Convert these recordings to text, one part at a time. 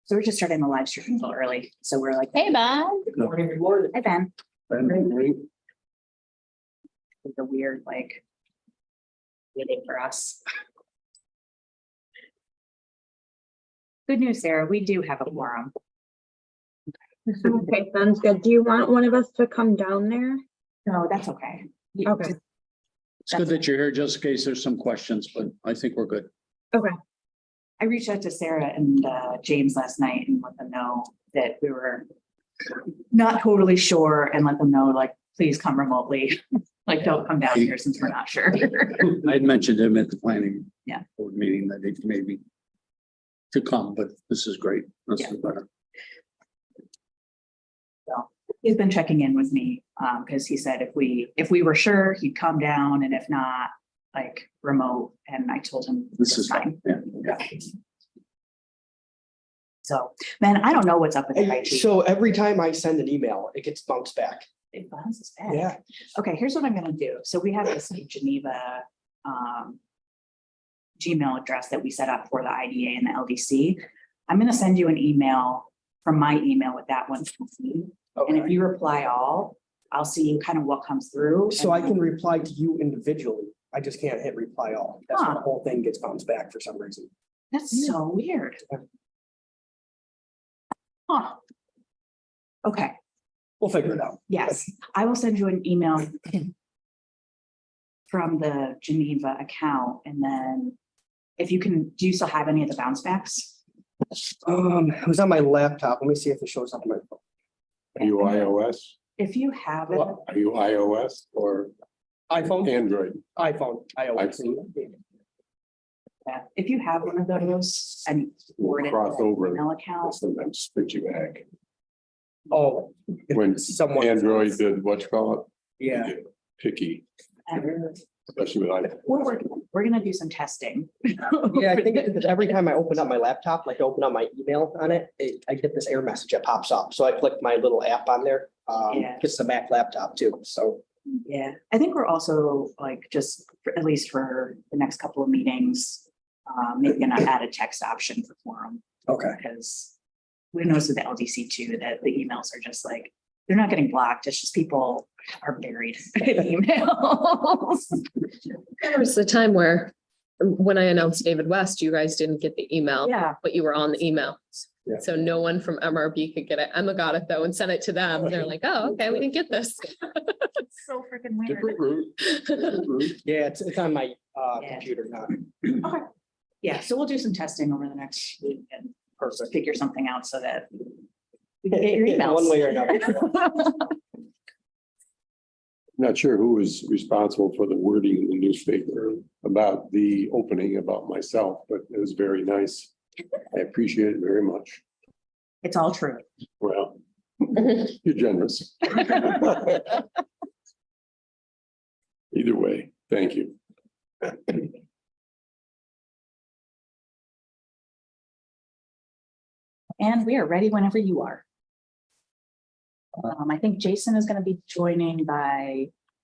So we're just starting the live stream a little early. So we're like, Hey, Bob. Good morning, good morning. hi, Ben. Right. It's a weird, like, waiting for us. Good news, Sarah. We do have a quorum. Okay, sounds good. Do you want one of us to come down there? No, that's okay. Okay. It's good that you're here just in case there's some questions, but I think we're good. Okay. I reached out to Sarah and James last night and let them know that we were not totally sure and let them know, like, please come remotely. Like, don't come down here since we're not sure. I had mentioned him at the planning. Yeah. Board meeting that he maybe to come, but this is great. That's Yeah. better. So he's been checking in with me because he said if we were sure, he'd come down, and if not, like, remote. And I told him This is fine. Yeah. So, man, I don't know what's up with the IT. So every time I send an email, it gets bounced back. It bounces back. Yeah. Okay, here's what I'm gonna do. So we have this Geneva Gmail address that we set up for the IDA and the LDC. I'm gonna send you an email from my email with that one. And if Okay. you reply all, I'll see kind of what comes through. So I and can reply to you individually. I just can't hit reply all. That's why Huh. the whole thing gets bounced back for some reason. That's so weird. Huh. Okay, We'll figure it out. yes, I will send you an email from the Geneva account, and then if you can, do you still have any of the bounce backs? It was on my laptop. Let me see if it shows up on my phone. Are you iOS? If you have it, Well, Are you iOS or iPhone, Android? iPhone, iOS. yeah, if you have one of those and forward it to Cross the over. email account, Sometimes spit you back. Oh. When Someone. Android did what you call it? Yeah. They get Picky, and especially with iPhone. we're gonna do some testing. Yeah, I think it's every time I open up my laptop, like open up my email on it, I get this error message that pops up. So I click my little app on there. Yeah. It's a Mac laptop too. So Yeah, I think we're also like, just at least for the next couple of meetings, maybe gonna add a text option for forum. okay. Because we noticed with the LDC too, that the emails are just like, they're not getting blocked. It's just people are buried in emails. There was the time where, when I announced David West, you guys didn't get the email, Yeah, but you were on the email. Yeah. So no one from MRB could get it. Emma got it though and sent it to them. They're like, oh, okay, we didn't get this. it's so freaking weird. Different route. different route. Yeah, it's on my Yeah. computer now. Okay. Yeah, so we'll do some testing over the next week and Perfect. figure something out so that we can get your emails. One way or another. Not sure who was responsible for the wording in the newspaper about the opening about myself, but it was very nice. I appreciate it very much. It's all true. Well, you're generous. Either way, thank you. And we are ready whenever you are. I think Jason is going to be joining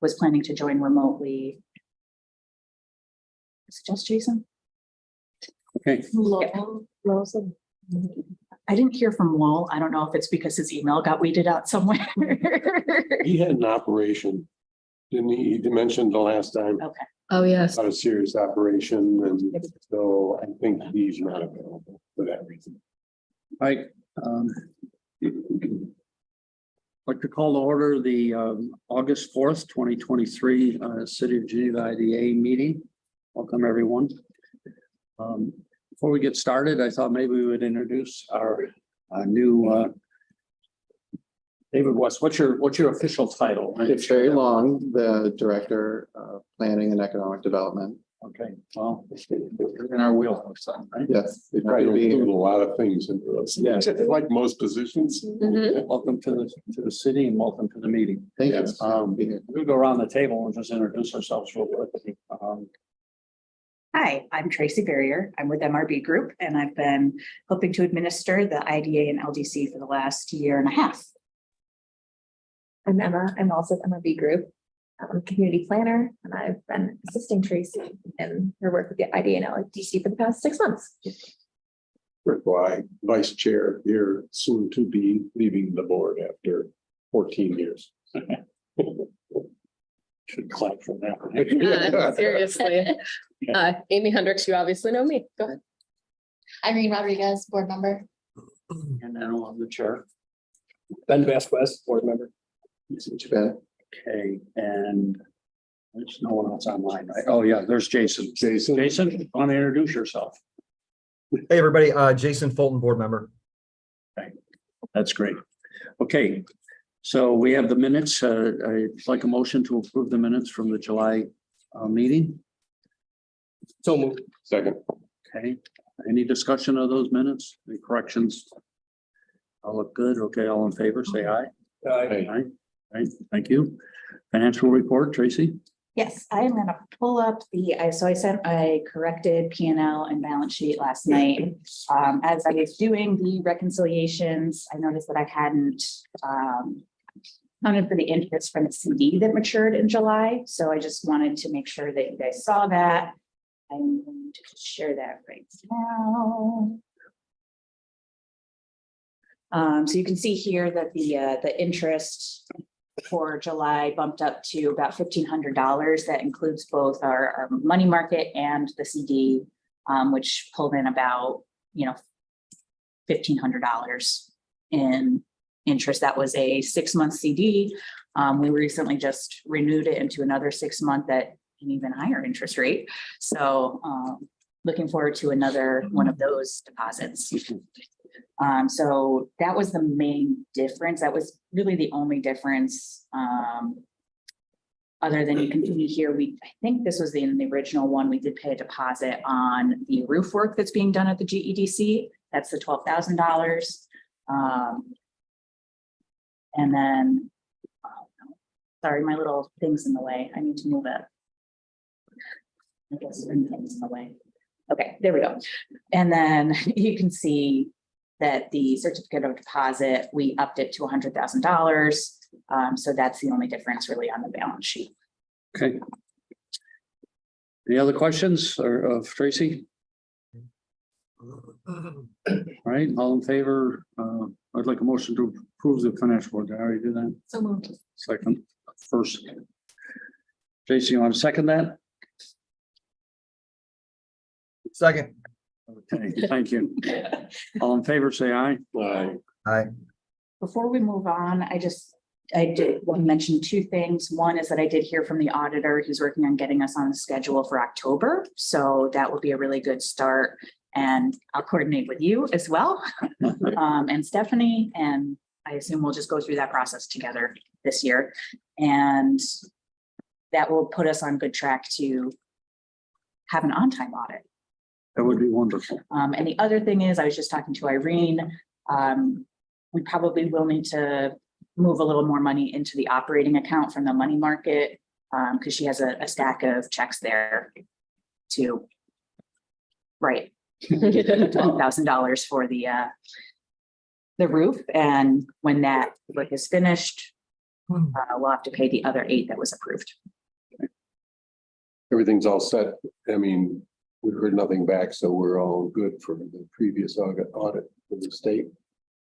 was planning to join remotely. Is it just Jason? Okay. I didn't hear from Lowell. I don't know if it's because his email got weeded out somewhere. He had an operation, didn't he? He mentioned the last time, Okay, Oh, yes. about a serious operation, and so I think he's not available for that reason. Right. Like to call to order the August 4th, 2023 City of Geneva IDA meeting. Welcome, everyone. Before we get started, I thought maybe we would introduce our new David West. What's your official title? It's very long, the Director of Planning and Economic Development. Okay, well, you're in our wheelhouse, right? Yes. it Right, could be- include a lot of things into us, Yeah. like most positions. Mhm. Welcome to the city and welcome to the meeting. Thank you. Yes. We'll go around the table and just introduce ourselves real quickly. hi, I'm Tracy Barrier. I'm with MRB Group, and I've been helping to administer the IDA and LDC for the last year and a half. I'm Emma. I'm also with MRB Group. I'm a community planner, and I've been assisting Tracy in her work with the IDA and LDC for the past 6 months. Rick Y, vice chair here, soon to be leaving the board after 14 years. Should clap for that. Seriously. Amy Hendricks, you obviously know me. Go ahead. Irene Rodriguez, board member. And then on the chair. Ben Vasquez, board member. Too bad. Okay, and there's no one else online, right? Oh, yeah, there's Jason. Jason, Jason, want to introduce yourself? Hey, everybody, Jason Fulton, board member. That's great. Okay, so we have the minutes. I'd like a motion to approve the minutes from the July meeting. So moved. second, Okay, any discussion of those minutes? Any corrections? All look good. Okay, all in favor, say aye. Aye. Right, thank you. Financial report, Tracy? Yes, I am gonna pull up I corrected P and L and balance sheet last night. As I was doing the reconciliations, I noticed that I hadn't counted for the interest from the CD that matured in July. So I just wanted to make sure that you guys saw that. I'm going to share that right now. So you can see here that the interest for July bumped up to about $1,500. That includes both our money market and the CD, which pulled in about, $1,500 in interest. That was a 6-month CD. We recently just renewed it into another 6-month at an even higher interest rate. So looking forward to another one of those deposits. So that was the main difference. That was really the only difference. Other than you can see here, I think this was in the original one, we did pay a deposit on the roof work that's being done at the GEDC. That's the $12,000. And then, sorry, my little thing's in the way. I need to move it. I guess things in the way. Okay, there we go. And then you can see that the certificate of deposit, we upped it to $100,000. So that's the only difference really on the balance sheet. Okay. Any other questions of Tracy? All right, all in favor? I'd like a motion to approve the financial report. Did I already do that? So moved. Second, first. Jason, you want to second that? Second. Okay, thank you. All in favor, say aye. aye, Before we move on, I did want to mention 2 things. One is that I did hear from the auditor who's working on getting us on the schedule for October. So that will be a really good start. And I'll coordinate with you as well. And Stephanie, and I assume we'll just go through that process together this year. And that will put us on good track to have an on-time audit. That would be wonderful. And the other thing is, I was just talking to Irene. We probably will need to move a little more money into the operating account from the money market because she has a stack of checks there to write $12,000 for the roof. And when that work is finished, we'll have to pay the other 8 that was approved. everything's all set. I mean, we heard nothing back, so we're all good for the previous audit from the state.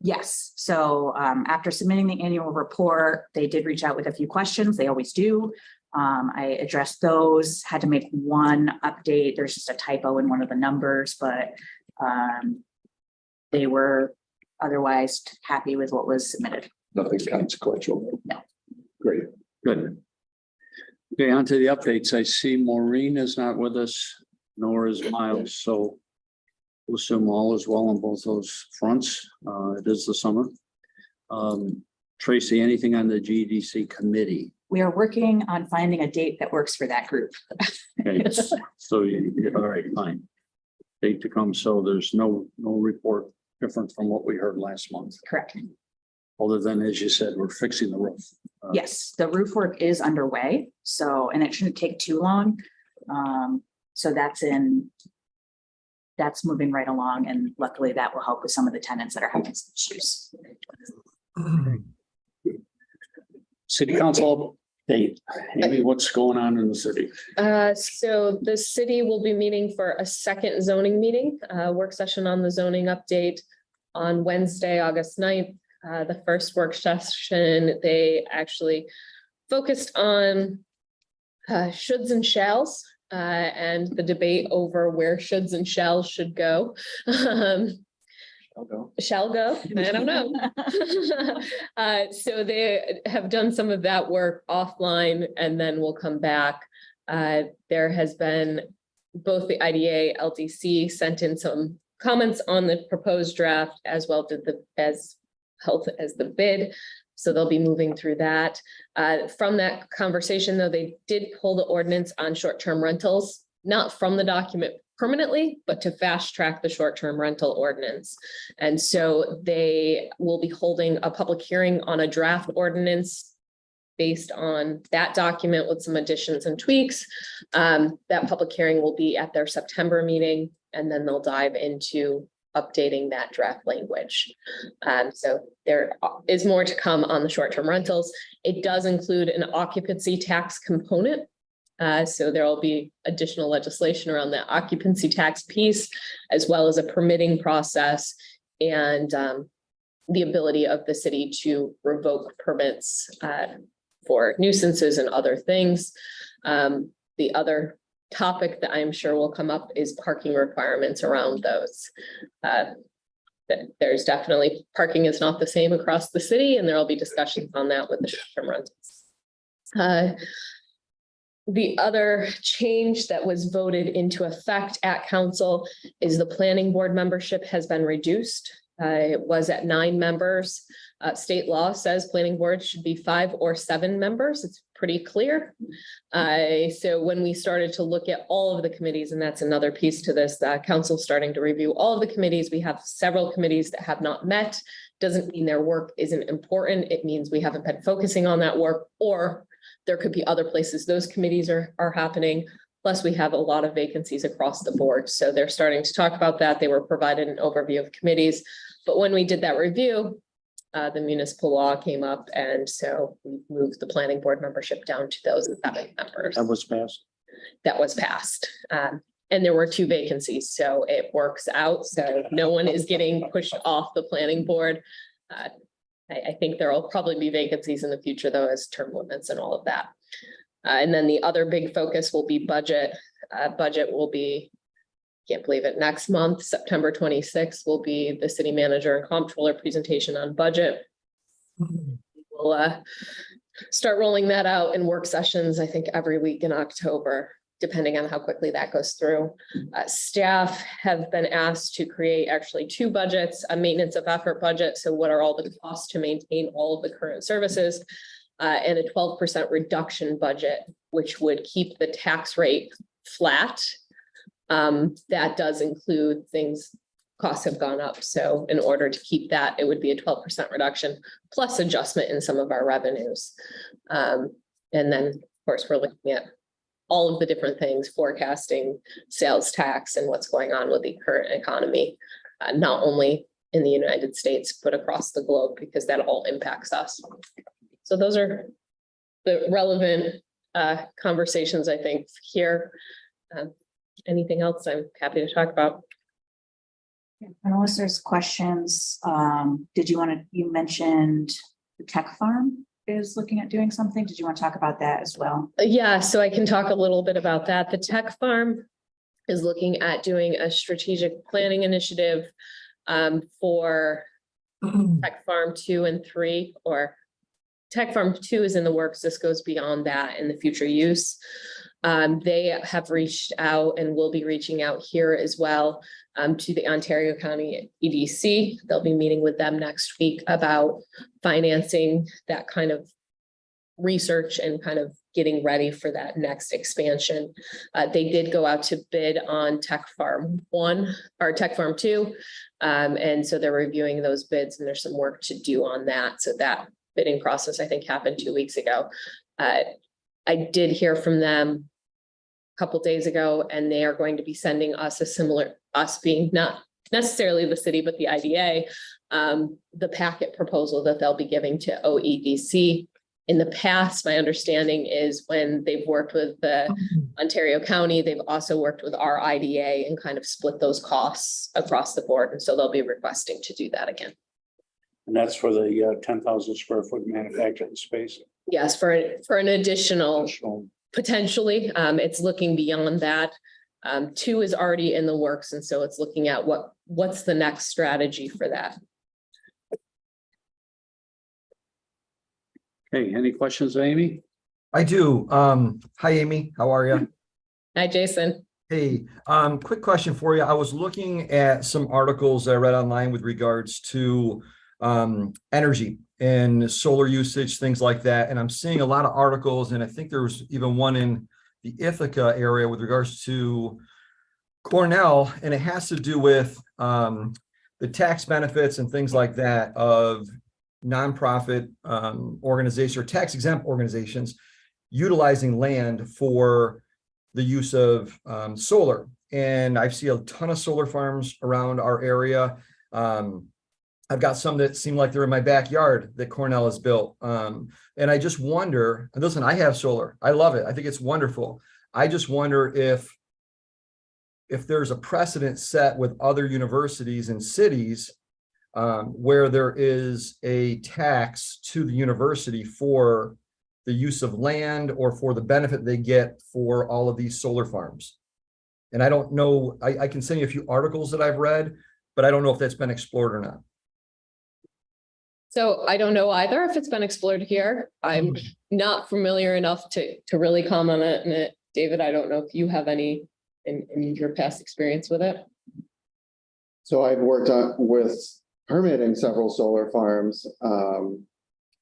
Yes, so after submitting the annual report, they did reach out with a few questions. They always do. I addressed those, had to make one update. There's just a typo in one of the numbers, but they were otherwise happy with what was submitted. Nothing consequential. No. Great. Good. Okay, on to the updates. I see Maureen is not with us, nor is Miles, so we'll assume all is well on both those fronts. It is the summer. Tracy, anything on the GDC committee? We are working on finding a date that works for that group. Okay, so all right, fine. Date to come. So there's no report different from what we heard last month. Correct. Other than, as you said, we're fixing the roof. Yes, the roof work is underway, so, and it shouldn't take too long. So that's moving right along, and luckily that will help with some of the tenants that are having some issues. City council Hey, Amy, what's going on in the city? So the city will be meeting for a second zoning meeting, work session on the zoning update on Wednesday, August 9th. The first work session, they actually focused on shoulds and shalls, and the debate over where shoulds and shalls should go. I'll go. Shall go, I don't know. So they have done some of that work offline and then we'll come back. There has been both the IDA, LDC sent in some comments on the proposed draft as well did as the bid. So they'll be moving through that. From that conversation, though, they did pull the ordinance on short-term rentals, not from the document permanently, but to fast track the short-term rental ordinance. And so they will be holding a public hearing on a draft ordinance based on that document with some additions and tweaks. That public hearing will be at their September meeting, and then they'll dive into updating that draft language. So there is more to come on the short-term rentals. It does include an occupancy tax component. So there will be additional legislation around the occupancy tax piece, as well as a permitting process and the ability of the city to revoke permits for nuisances and other things. The other topic that I'm sure will come up is parking requirements around those. There's definitely, parking is not the same across the city, and there will be discussions on that with the short-term rentals. The other change that was voted into effect at council is the planning board membership has been reduced. It was at 9 members. State law says planning board should be 5 or 7 members. It's pretty clear. So when we started to look at all of the committees, and that's another piece to this, council starting to review all of the committees. We have several committees that have not met. Doesn't mean their work isn't important. It means we haven't been focusing on that work, or there could be other places those committees are happening. Plus, we have a lot of vacancies across the board. So they're starting to talk about that. They were provided an overview of committees. But when we did that review, the municipal law came up. And so we moved the planning board membership down to those 7 members. That was passed. That was passed. And there were 2 vacancies. So it works out. So no one is getting pushed off the planning board. I think there will probably be vacancies in the future, though, as term limits and all of that. And then the other big focus will be budget. Budget will be, can't believe it, next month, September 26th, will be the city manager and comptroller presentation on budget. We'll start rolling that out in work sessions, I think, every week in October, depending on how quickly that goes through. Staff have been asked to create actually 2 budgets, a maintenance of effort budget. So what are all the costs to maintain all of the current services, and a 12% reduction budget, which would keep the tax rate flat. That does include things, costs have gone up. So in order to keep that, it would be a 12% reduction plus adjustment in some of our revenues. And then, of course, we're looking at all of the different things, forecasting sales tax and what's going on with the current economy, not only in the United States, but across the globe, because that all impacts us. So those are the relevant conversations, I think, here. Anything else I'm happy to talk about. Unless there's questions, you mentioned the tech farm is looking at doing something. Did you want to talk about that as well? Yeah, so I can talk a little bit about that. The tech farm is looking at doing a strategic planning initiative for tech farm 2 and 3, or tech farm 2 is in the works. This goes beyond that in the future use. They have reached out and will be reaching out here as well to the Ontario County EDC. They'll be meeting with them next week about financing that kind of research and kind of getting ready for that next expansion. They did go out to bid on Tech Farm 1 or Tech Farm 2. And so they're reviewing those bids, and there's some work to do on that. So that bidding process, I think, happened 2 weeks ago. I did hear from them a couple days ago, and they are going to be sending us a similar, us being not necessarily the city, but the IDA, the packet proposal that they'll be giving to OEDC In the past, my understanding is when they've worked with the Ontario County, they've also worked with our IDA and kind of split those costs across the board. And so they'll be requesting to do that again. And that's for the 10,000 square foot manufacturing space. Yes, for an additional, Additional. potentially, it's looking beyond that. 2 is already in the works. And so it's looking at what's the next strategy for that. Okay, any questions, Amy? I do. Hi, Amy. How are you? Hi, Jason. Hey, quick question for you. I was looking at some articles I read online with regards to energy and solar usage, things like that. And I'm seeing a lot of articles, and I think there was even one in the Ithaca area with regards to Cornell, and it has to do with the tax benefits and things like that of nonprofit organizations or tax exempt organizations utilizing land for the use of solar. And I see a ton of solar farms around our area. I've got some that seem like they're in my backyard that Cornell has built. And I just wonder, and listen, I have solar. I love it. I think it's wonderful. I just wonder if there's a precedent set with other universities and cities where there is a tax to the university for the use of land or for the benefit they get for all of these solar farms. And I don't know, I can send you a few articles that I've read, but I don't know if that's been explored or not. So I don't know either if it's been explored here. I'm not familiar enough to really comment on it. And David, I don't know if you have any in your past experience with it. So I've worked with permitting several solar farms.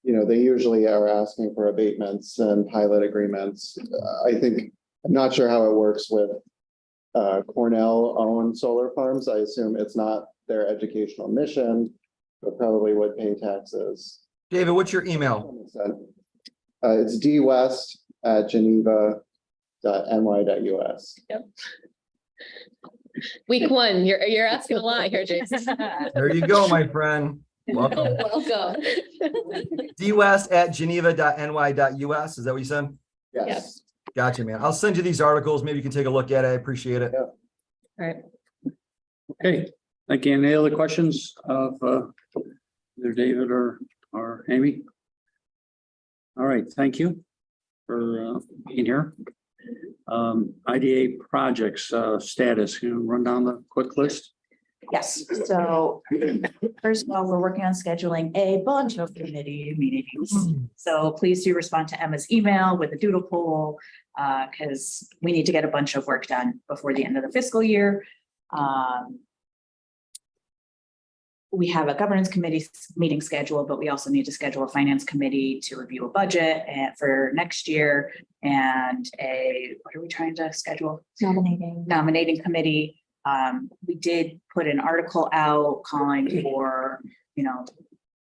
They usually are asking for abatements and pilot agreements. I'm not sure how it works with Cornell-owned solar farms. I assume it's not their educational mission, but probably would pay taxes. David, what's your email? It's dwest@geneva.ny.us. Yep. Week 1, you're asking a lot here, Jason. There you go, my friend. Welcome. Welcome. dwest@geneva.ny.us. Is that what you said? Yes. Gotcha, man. I'll send you these articles. Maybe you can take a look at it. I appreciate it. Yeah. All right. Okay, thank you. Any other questions of either David or Amy? All right, thank you for being here. IDA projects status, can you run down the quick list? Yes, so first of all, we're working on scheduling a bunch of committee meetings. So please do respond to Emma's email with a doodle poll because we need to get a bunch of work done before the end of the fiscal year. We have a governance committee meeting scheduled, but we also need to schedule a finance committee to review a budget for next year and what are we trying to schedule? Nominating committee. We did put an article out calling for,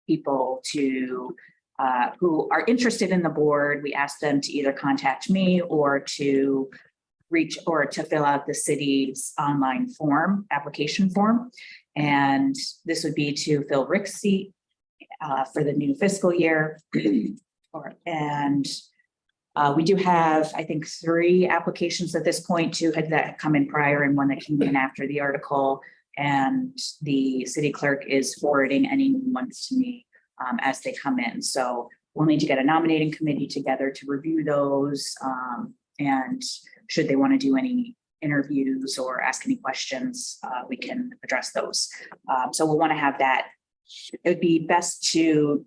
people to who are interested in the board. We asked them to either contact me or to fill out the city's online application form. And this would be to fill Rick's seat for the new fiscal year. We do have, I think, 3 applications at this point, 2 that come in prior and 1 that came in after the article. And the city clerk is forwarding any new ones to me as they come in. So we'll need to get a nominating committee together to review those. And should they want to do any interviews or ask any questions, we can address those. So we'll want to have that. It would be best to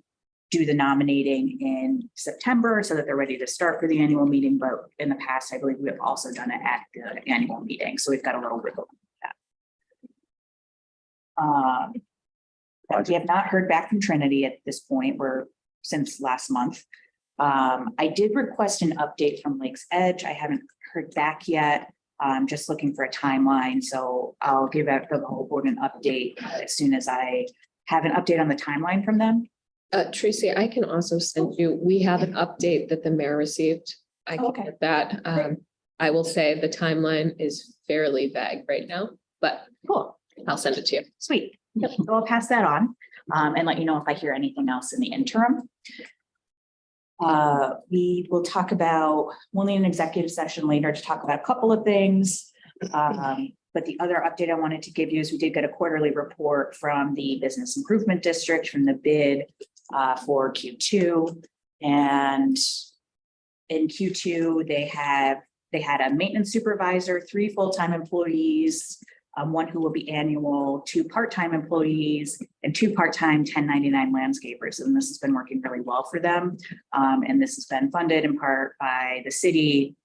do the nominating in September so that they're ready to start for the annual meeting. But in the past, I believe we have also done it at the annual meeting. So we've got a little wiggle room with that. We have not heard back from Trinity at this point. Since last month. I did request an update from Lake's Edge. I haven't heard back yet. I'm just looking for a timeline. So I'll give the whole board an update as soon as I have an update on the timeline from them. Tracy, I can also send you, we have an update that the mayor received. I can get that. I will say the timeline is fairly vague right now, but Cool. I'll send it to you. Sweet. Yep. So I'll pass that on and let you know if I hear anything else in the interim. We will talk about, we'll need an executive session later to talk about a couple of things. But the other update I wanted to give you is we did get a quarterly report from the Business Improvement District from the bid for Q2. And in Q2, they had a maintenance supervisor, 3 full-time employees, 1 who will be annual, 2 part-time employees, and 2 part-time 1099 landscapers. And this has been working really well for them. And this has been funded in part by the city,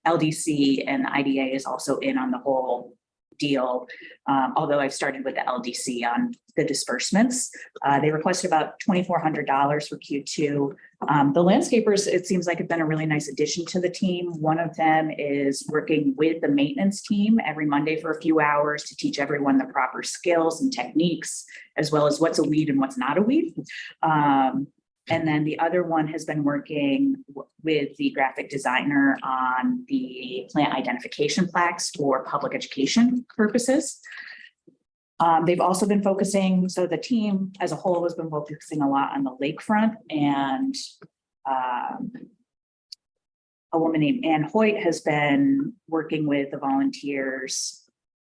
LDC, and the IDA is also in on the whole deal. Although I've started with the LDC on the disbursements. They requested about $2,400 for Q2. The landscapers, it seems like, have been a really nice addition to the team. One of them is working with the maintenance team every Monday for a few hours to teach everyone the proper skills and techniques, as well as what's a weed and what's not a weed. And then the other one has been working with the graphic designer on the plant identification plaques for public education purposes. They've also been focusing, so the team as a whole has been focusing a lot on the lakefront, and a woman named Ann Hoyt has been working with the volunteers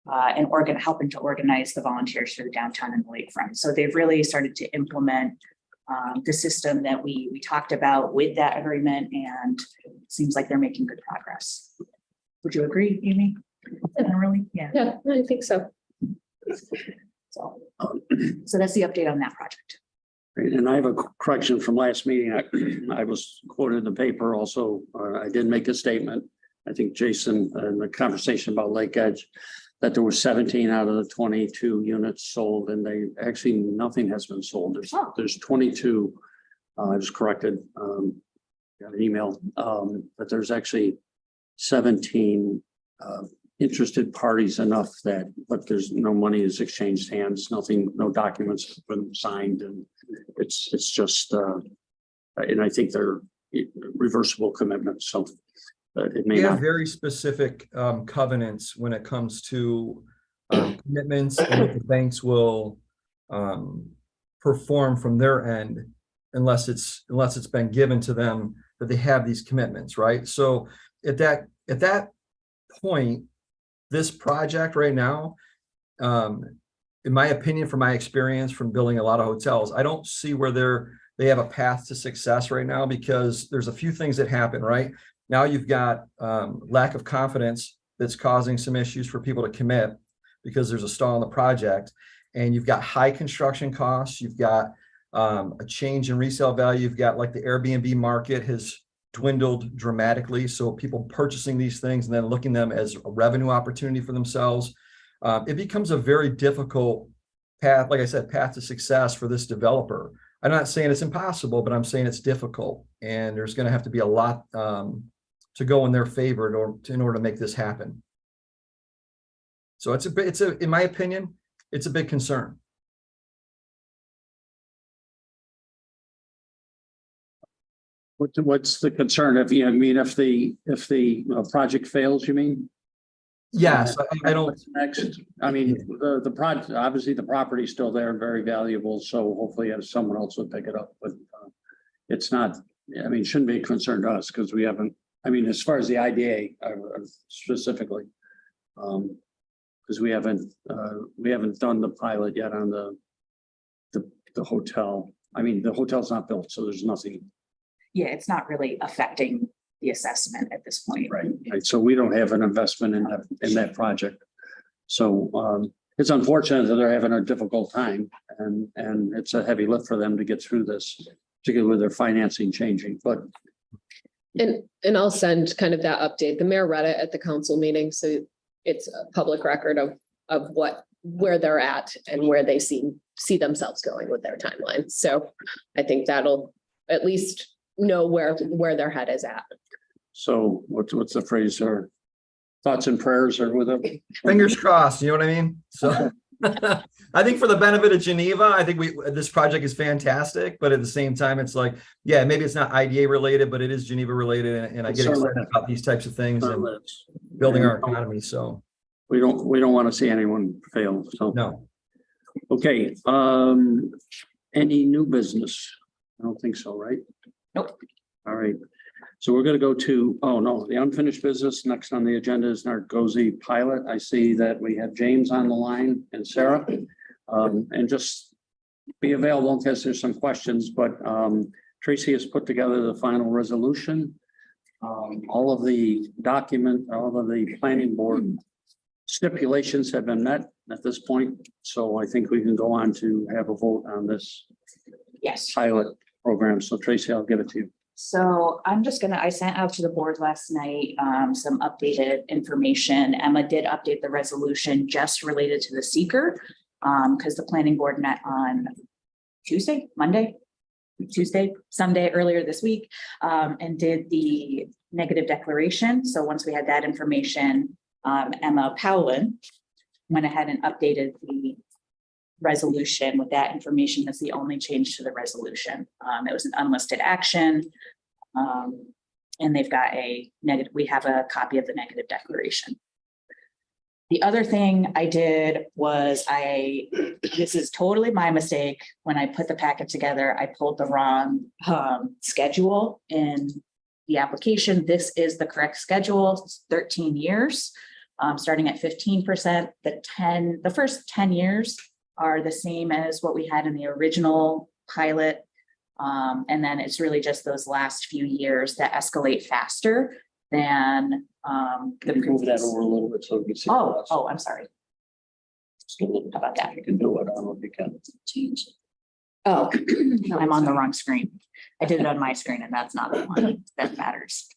and helping to organize the volunteers for the downtown and the lakefront. So they've really started to implement the system that we talked about with that agreement, and it seems like they're making good progress. Would you agree, Amy? Generally, yeah. Yeah, I think so. So that's the update on that project. Great. And I have a correction from last meeting. I was quoted in the paper also. I did make a statement. I think Jason, in the conversation about Lake Edge, that there were 17 out of the 22 units sold, and they actually, nothing has been sold. There's 22. I was corrected. Got an email, but there's actually 17 interested parties enough that, but there's no money is exchanged hands, nothing, no documents have been signed, and it's just, and I think they're reversible commitments. So it may We have not. very specific covenants when it comes to commitments, and what the banks will perform from their end unless it's been given to them that they have these commitments, right? So at that point, this project right now, in my opinion, from my experience from building a lot of hotels, I don't see where they have a path to success right now, because there's a few things that happen, right? Now you've got lack of confidence that's causing some issues for people to commit because there's a stall in the project, and you've got high construction costs. You've got a change in resale value. You've got, like, the Airbnb market has dwindled dramatically. So people purchasing these things and then looking them as a revenue opportunity for themselves. It becomes a very difficult path, like I said, path to success for this developer. I'm not saying it's impossible, but I'm saying it's difficult, and there's going to have to be a lot to go in their favor in order to make this happen. So in my opinion, it's a big concern. What's the concern? If the project fails, you mean? Yes, I don't. What's next? I mean, the project, obviously the property's still there and very valuable, so hopefully someone else will pick it up, but it's not, I mean, it shouldn't be a concern to us because we haven't, I mean, as far as the IDA specifically, because we haven't done the pilot yet on the hotel. I mean, the hotel's not built, so there's nothing. Yeah, it's not really affecting the assessment at this point. Right. So we don't have an investment in that project. So it's unfortunate that they're having a difficult time, and it's a heavy lift for them to get through this, particularly with their financing changing, but. And I'll send kind of that update. The mayor read it at the council meeting, so it's a public record of where they're at and where they see themselves going with their timeline. So I think that'll at least know where their head is at. So what's the phrase, or thoughts and prayers are with them? Fingers crossed, you know what I mean? So I think for the benefit of Geneva, I think this project is fantastic, but at the same time, it's like, yeah, maybe it's not IDA related, but it is Geneva related, and I get excited about these types of things and building our economy. So we don't want to see anyone fail. So no. Okay. Any new business? I don't think so, right? Nope. All right. So we're going to go to, oh no, the unfinished business. Next on the agenda is Narcosi pilot. I see that we have James on the line and Sarah. And just be available in case there's some questions, but Tracy has put together the final resolution. All of the planning board stipulations have been met at this point. So I think we can go on to have a vote on this Yes. pilot program. So Tracy, I'll give it to you. So I sent out to the board last night, some updated information. Emma did update the resolution just related to the seeker. Because the planning board met on someday earlier this week, and did the negative declaration. So once we had that information, Emma Powlin went ahead and updated the resolution with that information. That's the only change to the resolution. It was an unlisted action. And they've got we have a copy of the negative declaration. The other thing I did was this is totally my mistake. When I put the packet together, I pulled the wrong schedule in the application. This is the correct schedule. It's 13 years, starting at 15%. The first 10 years are the same as what we had in the original pilot. And then it's really just those last few years that escalate faster than the Can you move that previous. over a little bit so we can see? Oh, I'm sorry. How about that? You can do it. I don't know if you can. Change. Oh, no, I'm on the wrong screen. I did it on my screen and that's not the one that matters.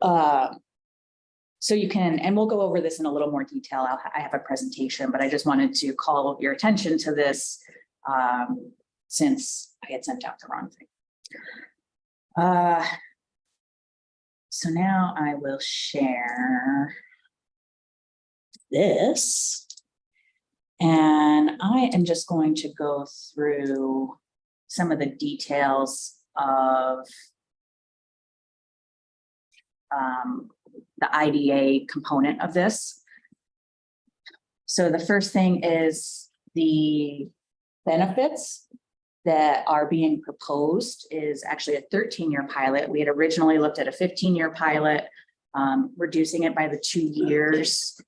So you can, and we'll go over this in a little more detail. I have a presentation, but I just wanted to call your attention to this since I had sent out the wrong thing. So now I will share this. And I am just going to go through some of the details of the IDA component of this. So the first thing is the benefits that are being proposed is actually a 13-year pilot. We had originally looked at a 15-year pilot, reducing it by the 2 years.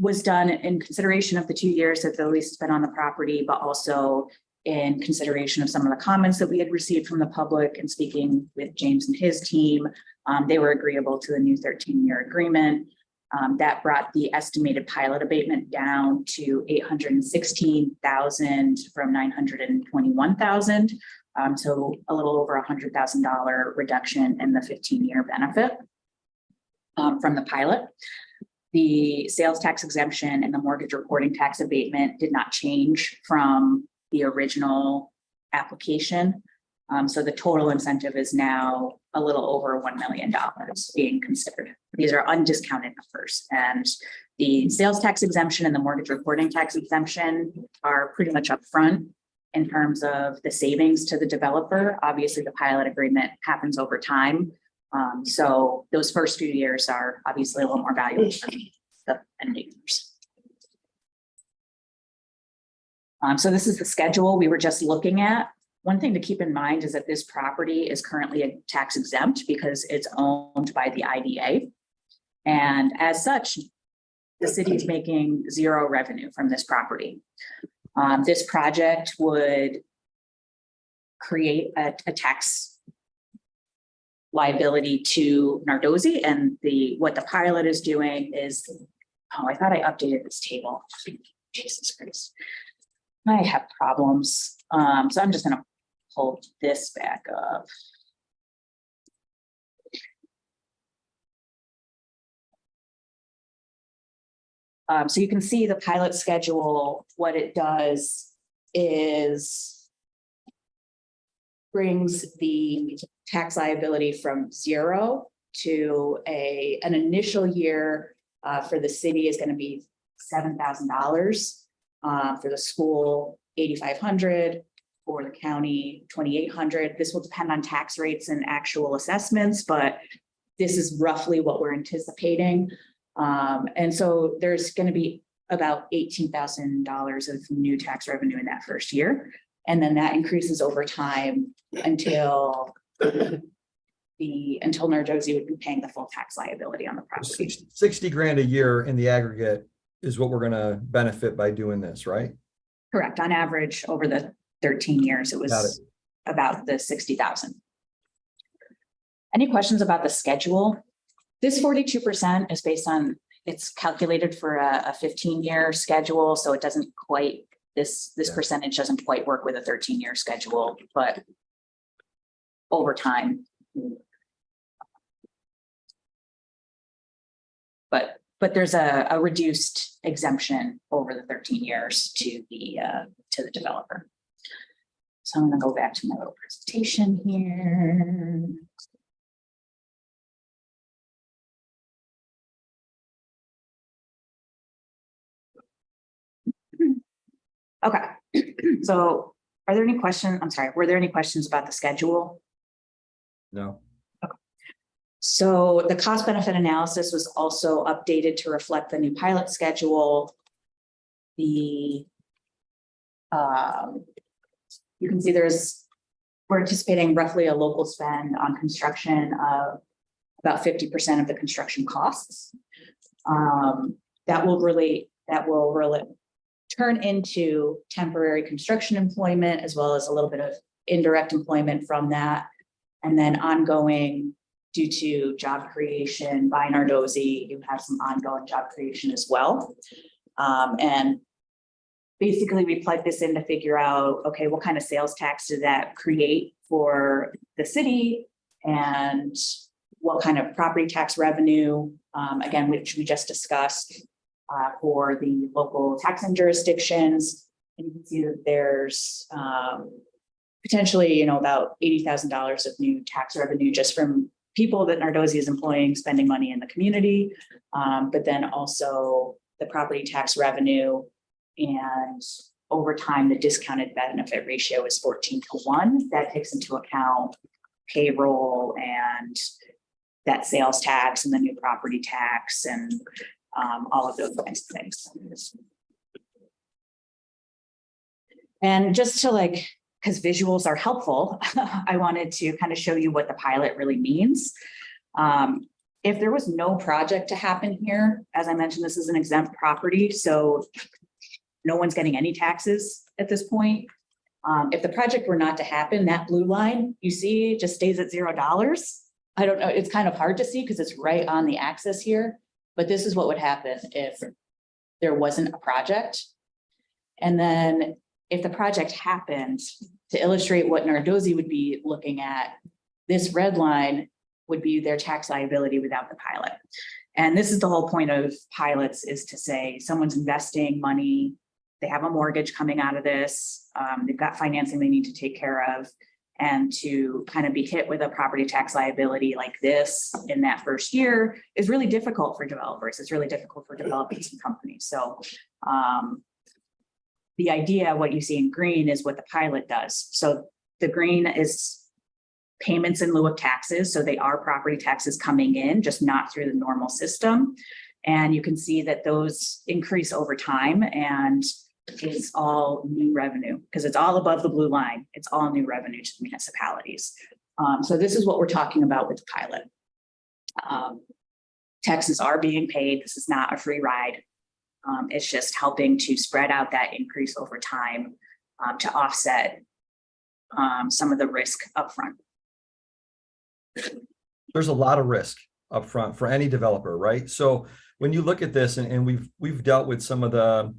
Was done in consideration of the 2 years that the lease has been on the property, but also in consideration of some of the comments that we had received from the public. And speaking with James and his team, they were agreeable to the new 13-year agreement. That brought the estimated pilot abatement down to $816,000 from $921,000. So a little over $100,000 reduction in the 15-year benefit from the pilot. The sales tax exemption and the mortgage recording tax abatement did not change from the original application. So the total incentive is now a little over $1 million being considered. These are undiscounted numbers, and the sales tax exemption and the mortgage recording tax exemption are pretty much upfront in terms of the savings to the developer. Obviously, the pilot agreement happens over time. So those first few years are obviously a little more valuable than the ending years. So this is the schedule we were just looking at. One thing to keep in mind is that this property is currently tax exempt because it's owned by the IDA. And as such, the city is making zero revenue from this property. This project would create a tax liability to Nardozzi, and what the pilot is doing is, oh, I thought I updated this table. Jesus Christ. I have problems. So I'm just going to pull this back up. So you can see the pilot schedule. What it does is brings the tax liability from zero to an initial year for the city is going to be $7,000. For the school, $8,500, for the county, $2,800. This will depend on tax rates and actual assessments, but this is roughly what we're anticipating. And so there's going to be about $18,000 of new tax revenue in that first year. And then that increases over time until Nardozzi would be paying the full tax liability on the property. 60 grand a year in the aggregate is what we're gonna benefit by doing this, right? Correct. On average, over the 13 years, it Got was about the 60,000. Any questions about the schedule? This 42% is based on, it's calculated for a 15-year schedule, so it doesn't quite, this percentage doesn't quite work with a 13-year schedule, but over time. But there's a reduced exemption over the 13 years to the developer. So I'm gonna go back to my little presentation here. Okay, so are there any questions? I'm sorry, were there any questions about the schedule? No. So the cost benefit analysis was also updated to reflect the new pilot schedule. You can see we're anticipating roughly a local spend on construction of about 50% of the construction costs. That will really turn into temporary construction employment, as well as a little bit of indirect employment from that. And then ongoing, due to job creation by Nardozzi, you have some ongoing job creation as well. And basically we plug this in to figure out, okay, what kind of sales tax did that create for the city, and what kind of property tax revenue, again, which we just discussed, for the local taxing jurisdictions. And you can see that there's potentially, about $80,000 of new tax revenue just from people that Nardozzi is employing, spending money in the community, but then also the property tax revenue. And over time, the discounted benefit ratio is 14:1. That takes into account payroll and that sales tax and the new property tax and all of those kinds of things. And just to because visuals are helpful, I wanted to kind of show you what the pilot really means. If there was no project to happen here, as I mentioned, this is an exempt property, so no one's getting any taxes at this point. If the project were not to happen, that blue line you see just stays at $0. I don't know, it's kind of hard to see because it's right on the axis here, but this is what would happen if there wasn't a project. And then if the project happened, to illustrate what Nardozzi would be looking at, this red line would be their tax liability without the pilot. And this is the whole point of pilots, is to say someone's investing money, they have a mortgage coming out of this, they've got financing they need to take care of, and to kind of be hit with a property tax liability like this in that first year is really difficult for developers. It's really difficult for developers and companies. So the idea, what you see in green, is what the pilot does. So the green is payments in lieu of taxes. So they are property taxes coming in, just not through the normal system. And you can see that those increase over time, and it's all new revenue because it's all above the blue line. It's all new revenue to the municipalities. So this is what we're talking about with the pilot. Taxes are being paid. This is not a free ride. It's just helping to spread out that increase over time to offset some of the risk upfront. There's a lot of risk upfront for any developer, right? So when you look at this, and we've dealt with some of the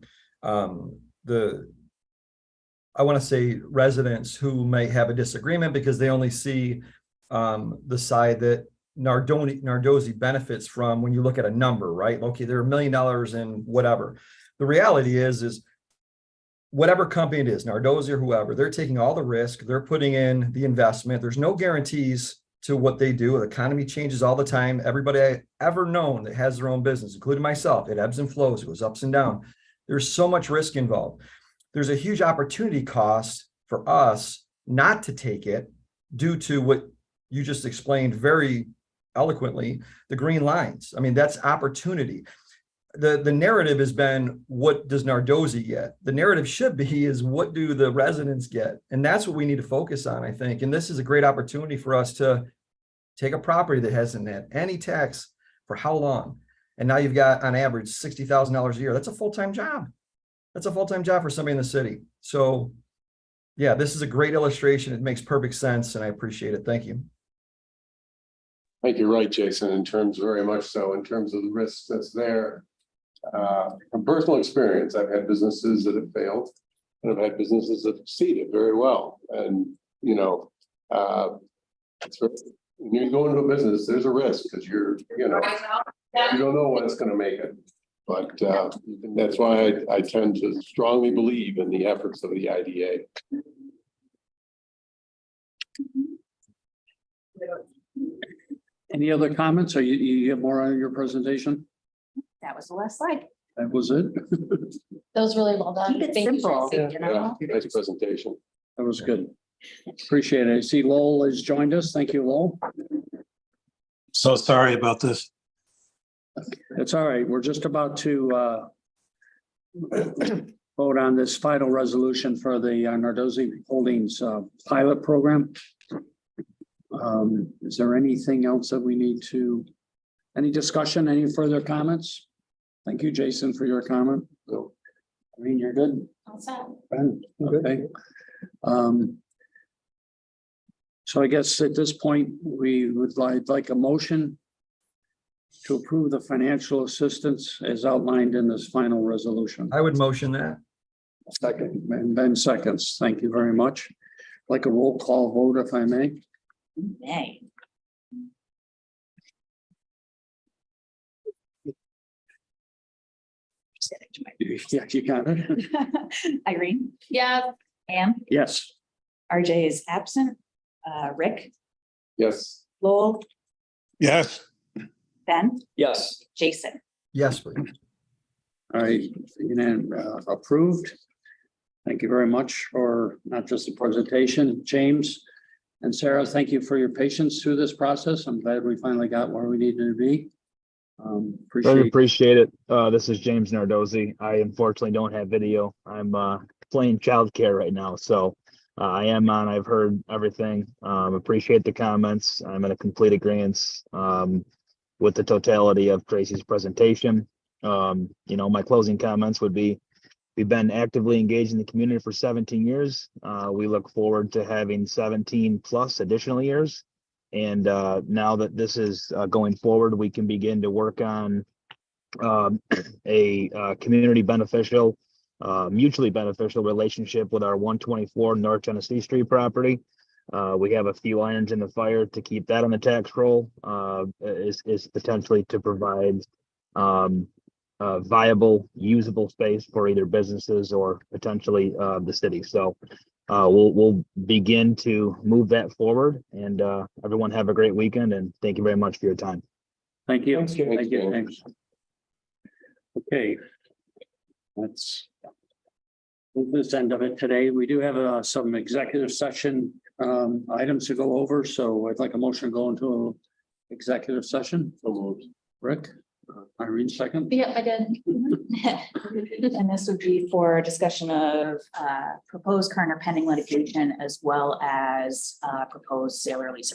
I want to say residents who may have a disagreement because they only see the side that Nardozzi benefits from when you look at a number, right? Okay, they're $1 million and whatever. The reality is whatever company it is, Nardozzi or whoever, they're taking all the risk, they're putting in the investment. There's no guarantees to what they do. The economy changes all the time. Everybody I ever known that has their own business, including myself, it ebbs and flows, it goes ups and down. There's so much risk involved. There's a huge opportunity cost for us not to take it due to what you just explained very eloquently, the green lines. I mean, that's opportunity. the narrative has been, what does Nardozzi get? The narrative should be is, what do the residents get? And that's what we need to focus on, I think. And this is a great opportunity for us to take a property that hasn't had any tax for how long? And now you've got on average $60,000 a year. That's a full-time job. That's a full-time job for somebody in the city. So yeah, this is a great illustration. It makes perfect sense and I appreciate it. Thank you. I think you're right, Jason, in terms, very much so, in terms of the risk that's there. From personal experience, I've had businesses that have failed and I've had businesses that have succeeded very well. And, you know, when you go into a business, there's a risk because you don't know when it's going to make it. But that's why I tend to strongly believe in the efforts of the IDA. Any other comments? Or you have more on your presentation? That was the last slide. That was it? That was really well done. Keep it Thank you, simple. Tracy. Yeah, nice presentation. That was good. Appreciate it. I see Lowell has joined us. Thank you, Lowell. So sorry about this. It's all right. We're just about to vote on this final resolution for the Nardozzi Holdings pilot program. Is there anything else that we need to, any discussion, any further comments? Thank you, Jason, for your comment. No. I mean, you're good. All set. Ben, okay. So I guess at this point, we would like a motion to approve the financial assistance as outlined in this final resolution. I would motion that. Second, and Ben seconds. Thank you very much. Like a roll call vote, if I may. Nay. Yeah, you got it. Irene, Yeah, Anne, Yes. RJ is absent. Rick, Yes. Lowell, Yes. Ben, Yes. Jason. Yes, please. All right, approved. Thank you very much for not just the presentation, James and Sarah, thank you for your patience through this process. I'm glad we finally got where we needed to be. Very appreciate it. This is James Nardozzi. I unfortunately don't have video. I'm playing childcare right now, so I am on. I've heard everything. Appreciate the comments. I'm in a complete agreement with the totality of Tracy's presentation. My closing comments would be, we've been actively engaged in the community for 17 years. We look forward to having 17 plus additional years. And now that this is going forward, we can begin to work on a community beneficial, mutually beneficial relationship with our 124 North Tennessee Street property. We have a few irons in the fire to keep that on the tax roll, is potentially to provide viable, usable space for either businesses or potentially the city. So we'll begin to move that forward, and everyone have a great weekend, and thank you very much for your time. Thank you. Thanks, James. Thank you, James. Okay. Let's move this end of it today. We do have some executive session items to go over, so I'd like a motion to go into executive session. So moved. Rick, Irene second. yeah, I did. And this would be for discussion of proposed current or pending litigation as well as proposed sale or lease